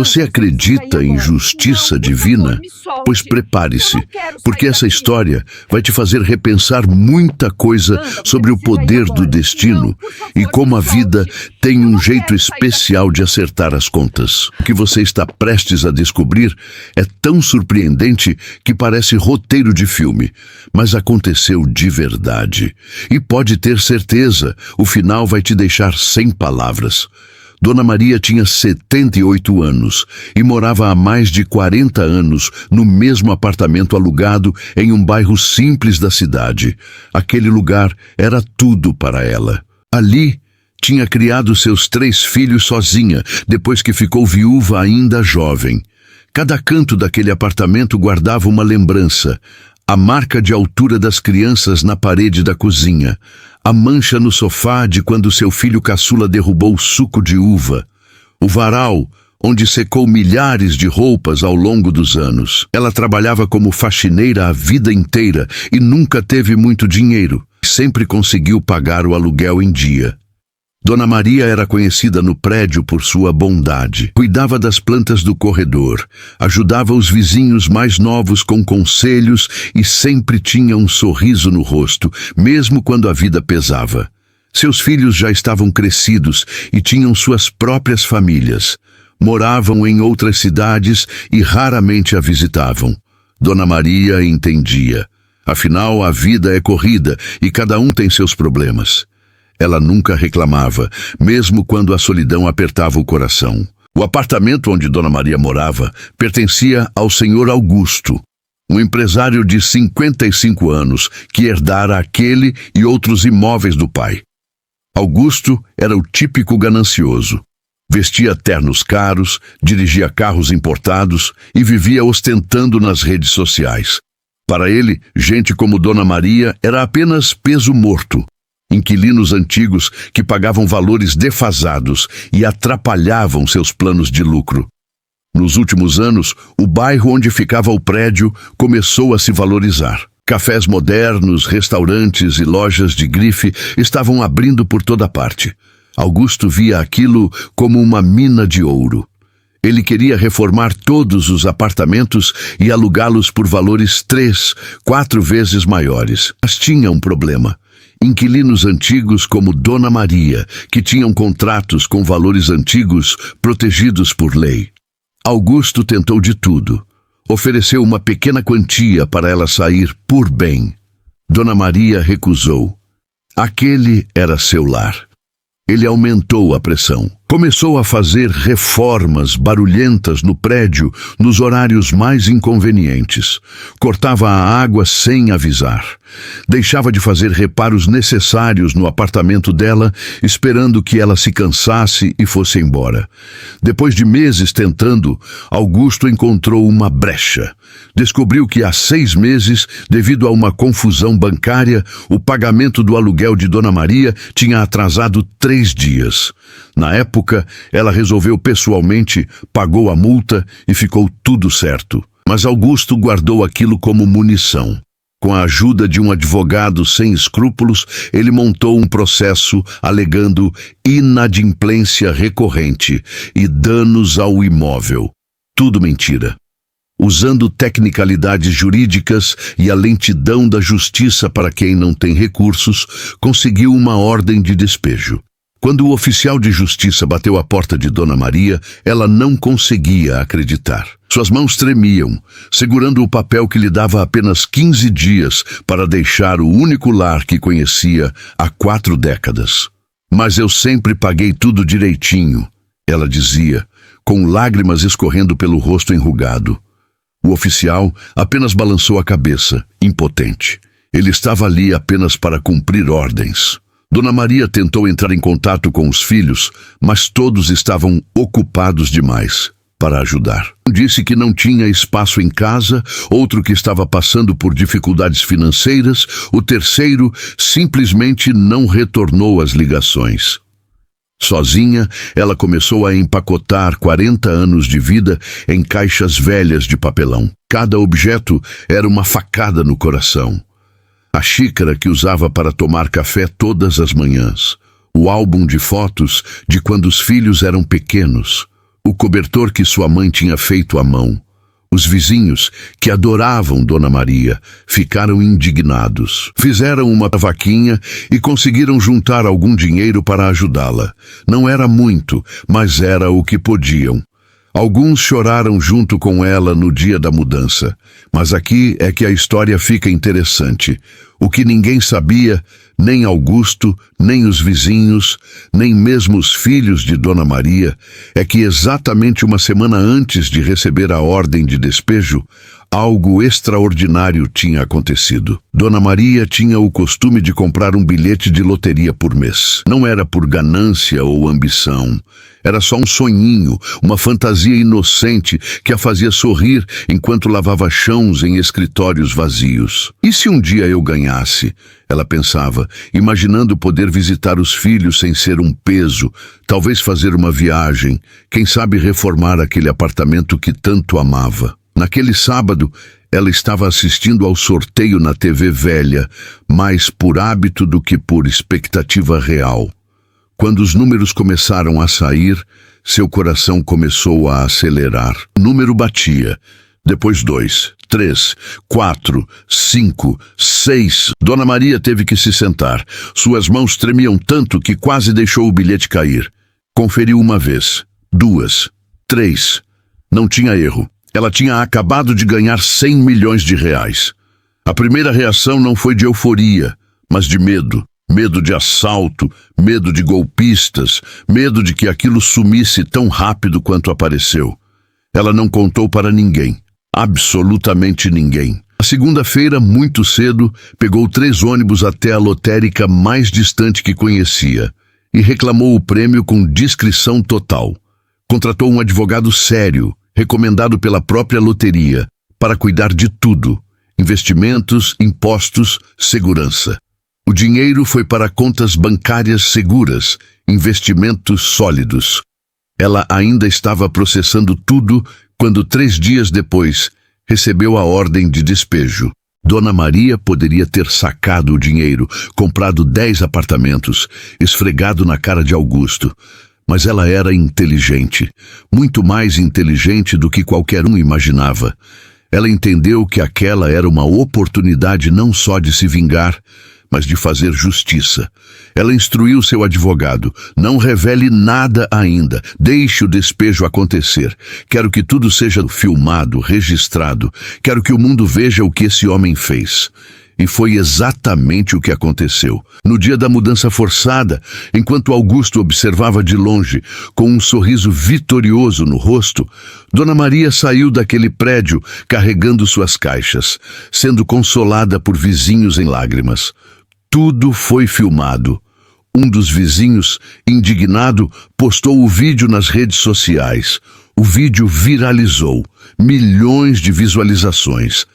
Você acredita em justiça divina? Pois prepare-se, porque essa história vai te fazer repensar muita coisa sobre o poder do destino e como a vida tem um jeito especial de acertar as contas. O que você está prestes a descobrir é tão surpreendente que parece roteiro de filme, mas aconteceu de verdade. E pode ter certeza, o final vai te deixar sem palavras. Dona Maria tinha 78 anos e morava há mais de 40 anos no mesmo apartamento alugado em um bairro simples da cidade. Aquele lugar era tudo para ela. Ali, tinha criado seus 3 filhos sozinha, depois que ficou viúva ainda jovem. Cada canto daquele apartamento guardava uma lembrança. A marca de altura das crianças na parede da cozinha. A mancha no sofá de quando seu filho caçula derrubou o suco de uva. O varal, onde secou milhares de roupas ao longo dos anos. Ela trabalhava como faxineira a vida inteira e nunca teve muito dinheiro. Sempre conseguiu pagar o aluguel em dia. Dona Maria era conhecida no prédio por sua bondade. Cuidava das plantas do corredor, ajudava os vizinhos mais novos com conselhos e sempre tinha um sorriso no rosto, mesmo quando a vida pesava. Seus filhos já estavam crescidos e tinham suas próprias famílias. Moravam em outras cidades e raramente a visitavam. Dona Maria entendia. Afinal, a vida é corrida e cada um tem seus problemas. Ela nunca reclamava, mesmo quando a solidão apertava o coração. O apartamento onde Dona Maria morava pertencia ao senhor Augusto, um empresário de 55 anos que herdara aquele e outros imóveis do pai. Augusto era o típico ganancioso. Vestia ternos caros, dirigia carros importados e vivia ostentando nas redes sociais. Para ele, gente como Dona Maria era apenas peso morto. Inquilinos antigos que pagavam valores defasados e atrapalhavam seus planos de lucro. Nos últimos anos, o bairro onde ficava o prédio começou a se valorizar. Cafés modernos, restaurantes e lojas de grife estavam abrindo por toda parte. Augusto via aquilo como uma mina de ouro. Ele queria reformar todos os apartamentos e alugá-los por valores 3, 4 vezes maiores. Mas tinha um problema. Inquilinos antigos como Dona Maria, que tinham contratos com valores antigos protegidos por lei. Augusto tentou de tudo. Ofereceu uma pequena quantia para ela sair por bem. Dona Maria recusou. Aquele era seu lar. Ele aumentou a pressão. Começou a fazer reformas barulhentas no prédio nos horários mais inconvenientes. Cortava a água sem avisar. Deixava de fazer reparos necessários no apartamento dela, esperando que ela se cansasse e fosse embora. Depois de meses tentando, Augusto encontrou uma brecha. Descobriu que há 6 meses, devido a uma confusão bancária, o pagamento do aluguel de Dona Maria tinha atrasado 3 dias. Na época, ela resolveu pessoalmente, pagou a multa e ficou tudo certo. Mas Augusto guardou aquilo como munição. Com a ajuda de um advogado sem escrúpulos, ele montou um processo alegando inadimplência recorrente e danos ao imóvel. Tudo mentira. Usando tecnicalidades jurídicas e a lentidão da justiça para quem não tem recursos, conseguiu uma ordem de despejo. Quando o oficial de justiça bateu à porta de Dona Maria, ela não conseguia acreditar. Suas mãos tremiam, segurando o papel que lhe dava apenas 15 dias para deixar o único lar que conhecia há 4 décadas. Mas eu sempre paguei tudo direitinho, ela dizia, com lágrimas escorrendo pelo rosto enrugado. O oficial apenas balançou a cabeça, impotente. Ele estava ali apenas para cumprir ordens. Dona Maria tentou entrar em contato com os filhos, mas todos estavam ocupados demais para ajudar. Um disse que não tinha espaço em casa, outro que estava passando por dificuldades financeiras, o terceiro simplesmente não retornou às ligações. Sozinha, ela começou a empacotar 40 anos de vida em caixas velhas de papelão. Cada objeto era uma facada no coração. A xícara que usava para tomar café todas as manhãs, o álbum de fotos de quando os filhos eram pequenos, o cobertor que sua mãe tinha feito à mão. Os vizinhos, que adoravam Dona Maria, ficaram indignados. Fizeram uma vaquinha e conseguiram juntar algum dinheiro para ajudá-la. Não era muito, mas era o que podiam. Alguns choraram junto com ela no dia da mudança. Mas aqui é que a história fica interessante. O que ninguém sabia, nem Augusto, nem os vizinhos, nem mesmo os filhos de Dona Maria, é que exatamente uma semana antes de receber a ordem de despejo, algo extraordinário tinha acontecido. Dona Maria tinha o costume de comprar um bilhete de loteria por mês. Não era por ganância ou ambição. Era só um sonhinho, uma fantasia inocente que a fazia sorrir enquanto lavava chãos em escritórios vazios. E se um dia eu ganhasse? Ela pensava, imaginando poder visitar os filhos sem ser um peso, talvez fazer uma viagem, quem sabe reformar aquele apartamento que tanto amava. Naquele sábado, ela estava assistindo ao sorteio na TV velha, mais por hábito do que por expectativa real. Quando os números começaram a sair, seu coração começou a acelerar. O número batia. Depois 2, 3, 4, 5, 6. Dona Maria teve que se sentar. Suas mãos tremiam tanto que quase deixou o bilhete cair. Conferiu uma vez, 2, 3. Não tinha erro. Ela tinha acabado de ganhar 100 milhões de reais. A primeira reação não foi de euforia, mas de medo. Medo de assalto, medo de golpistas, medo de que aquilo sumisse tão rápido quanto apareceu. Ela não contou para ninguém, absolutamente ninguém. Na segunda-feira, muito cedo, pegou 3 ônibus até a lotérica mais distante que conhecia e reclamou o prêmio com discrição total. Contratou um advogado sério, recomendado pela própria loteria, para cuidar de tudo: investimentos, impostos, segurança. O dinheiro foi para contas bancárias seguras, investimentos sólidos. Ela ainda estava processando tudo quando 3 dias depois recebeu a ordem de despejo. Dona Maria poderia ter sacado o dinheiro, comprado 10 apartamentos, esfregado na cara de Augusto. Mas ela era inteligente, muito mais inteligente do que qualquer um imaginava. Ela entendeu que aquela era uma oportunidade não só de se vingar, mas de fazer justiça. Ela instruiu seu advogado: não revele nada ainda, deixe o despejo acontecer. Quero que tudo seja filmado, registrado. Quero que o mundo veja o que esse homem fez. E foi exatamente o que aconteceu. No dia da mudança forçada, enquanto Augusto observava de longe, com um sorriso vitorioso no rosto, Dona Maria saiu daquele prédio carregando suas caixas, sendo consolada por vizinhos em lágrimas. Tudo foi filmado. Um dos vizinhos, indignado, postou o vídeo nas redes sociais. O vídeo viralizou. Milhões de visualizações.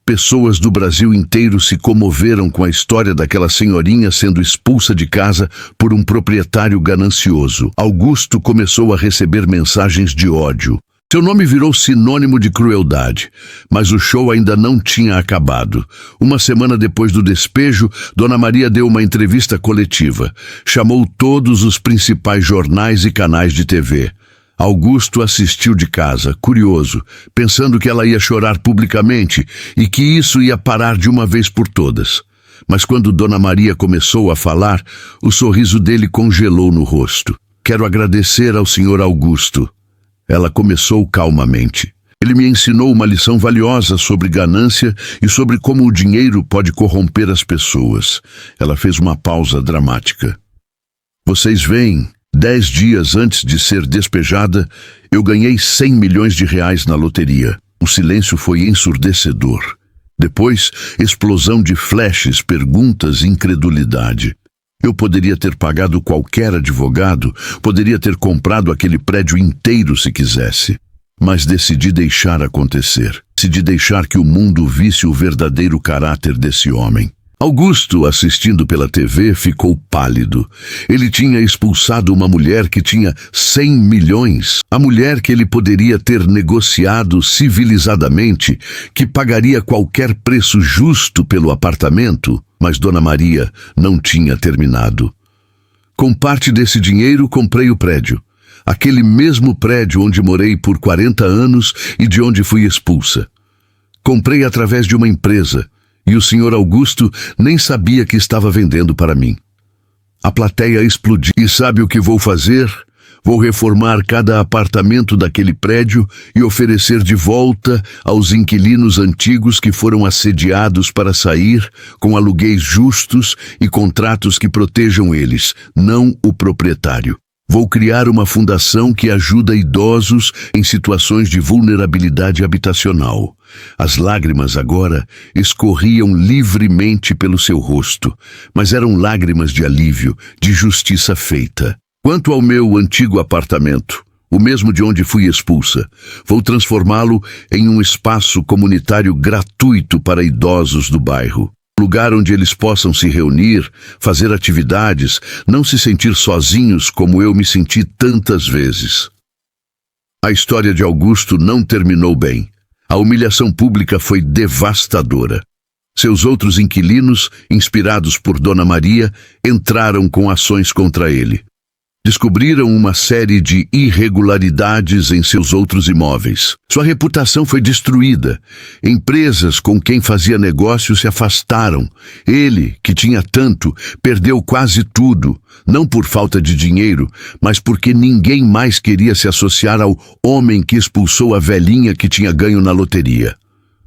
Pessoas do Brasil inteiro se comoveram com a história daquela senhorinha sendo expulsa de casa por um proprietário ganancioso. Augusto começou a receber mensagens de ódio. Seu nome virou sinônimo de crueldade, mas o show ainda não tinha acabado. Uma semana depois do despejo, Dona Maria deu uma entrevista coletiva. Chamou todos os principais jornais e canais de TV. Augusto assistiu de casa, curioso, pensando que ela ia chorar publicamente e que isso ia parar de uma vez por todas. Mas quando Dona Maria começou a falar, o sorriso dele congelou no rosto. Quero agradecer ao Sr. Augusto. Ela começou calmamente. Ele me ensinou uma lição valiosa sobre ganância e sobre como o dinheiro pode corromper as pessoas. Ela fez uma pausa dramática. Vocês veem, 10 dias antes de ser despejada, eu ganhei 100 milhões de reais na loteria. O silêncio foi ensurdecedor. Depois, explosão de flashes, perguntas, incredulidade. Eu poderia ter pagado qualquer advogado, poderia ter comprado aquele prédio inteiro se quisesse. Mas decidi deixar acontecer. Decidi deixar que o mundo visse o verdadeiro caráter desse homem. Augusto, assistindo pela TV, ficou pálido. Ele tinha expulsado uma mulher que tinha 100 milhões. A mulher que ele poderia ter negociado civilizadamente, que pagaria qualquer preço justo pelo apartamento. Mas Dona Maria não tinha terminado. Com parte desse dinheiro, comprei o prédio. aquele mesmo prédio onde morei por 40 anos e de onde fui expulsa. Comprei através de uma empresa e o Sr. Augusto nem sabia que estava vendendo para mim. A plateia explodiu. E sabe o que vou fazer? Vou reformar cada apartamento daquele prédio e oferecer de volta aos inquilinos antigos que foram assediados para sair, com aluguéis justos e contratos que protejam eles, não o proprietário. Vou criar uma fundação que ajuda idosos em situações de vulnerabilidade habitacional. As lágrimas agora escorriam livremente pelo seu rosto, mas eram lágrimas de alívio, de justiça feita. Quanto ao meu antigo apartamento, o mesmo de onde fui expulsa, vou transformá-lo em um espaço comunitário gratuito para idosos do bairro. Lugar onde eles possam se reunir, fazer atividades, não se sentir sozinhos como eu me senti tantas vezes. A história de Augusto não terminou bem. A humilhação pública foi devastadora. Seus outros inquilinos, inspirados por Dona Maria, entraram com ações contra ele. Descobriram uma série de irregularidades em seus outros imóveis. Sua reputação foi destruída. Empresas com quem fazia negócio se afastaram. Ele, que tinha tanto, perdeu quase tudo, não por falta de dinheiro, mas porque ninguém mais queria se associar ao homem que expulsou a velhinha que tinha ganho na loteria.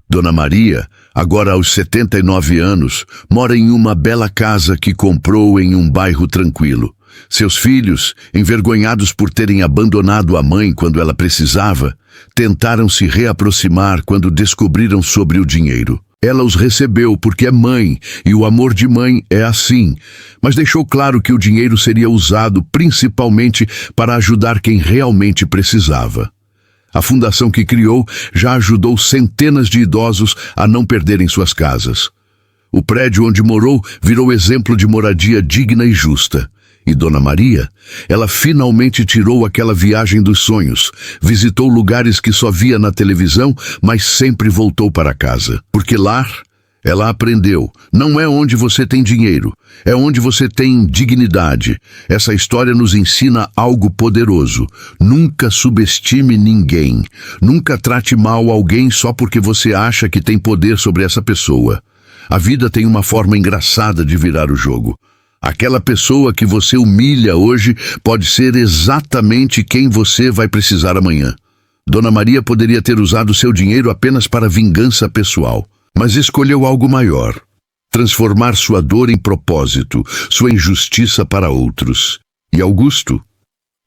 Dona Maria, agora aos 79 anos, mora em uma bela casa que comprou em um bairro tranquilo. Seus filhos, envergonhados por terem abandonado a mãe quando ela precisava, tentaram se reaproximar quando descobriram sobre o dinheiro. Ela os recebeu porque é mãe, e o amor de mãe é assim, mas deixou claro que o dinheiro seria usado principalmente para ajudar quem realmente precisava. A fundação que criou já ajudou centenas de idosos a não perderem suas casas. O prédio onde morou virou exemplo de moradia digna e justa. E Dona Maria, ela finalmente tirou aquela viagem dos sonhos, visitou lugares que só via na televisão, mas sempre voltou para casa. Porque lá, ela aprendeu, não é onde você tem dinheiro, é onde você tem dignidade. Essa história nos ensina algo poderoso. Nunca subestime ninguém. Nunca trate mal alguém só porque você acha que tem poder sobre essa pessoa. A vida tem uma forma engraçada de virar o jogo. Aquela pessoa que você humilha hoje pode ser exatamente quem você vai precisar amanhã. Dona Maria poderia ter usado seu dinheiro apenas para vingança pessoal, mas escolheu algo maior. Transformar sua dor em propósito, sua injustiça para outros. E Augusto?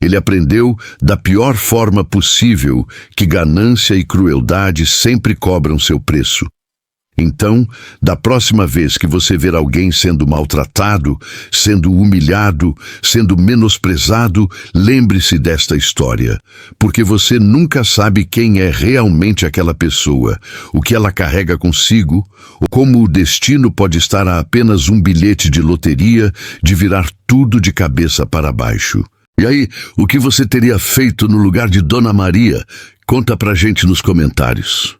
Ele aprendeu da pior forma possível que ganância e crueldade sempre cobram seu preço. Então, da próxima vez que você ver alguém sendo maltratado, sendo humilhado, sendo menosprezado, lembre-se desta história, porque você nunca sabe quem é realmente aquela pessoa, o que ela carrega consigo, ou como o destino pode estar a apenas um bilhete de loteria de virar tudo de cabeça para baixo. E aí, o que você teria feito no lugar de Dona Maria? Conta pra gente nos comentários.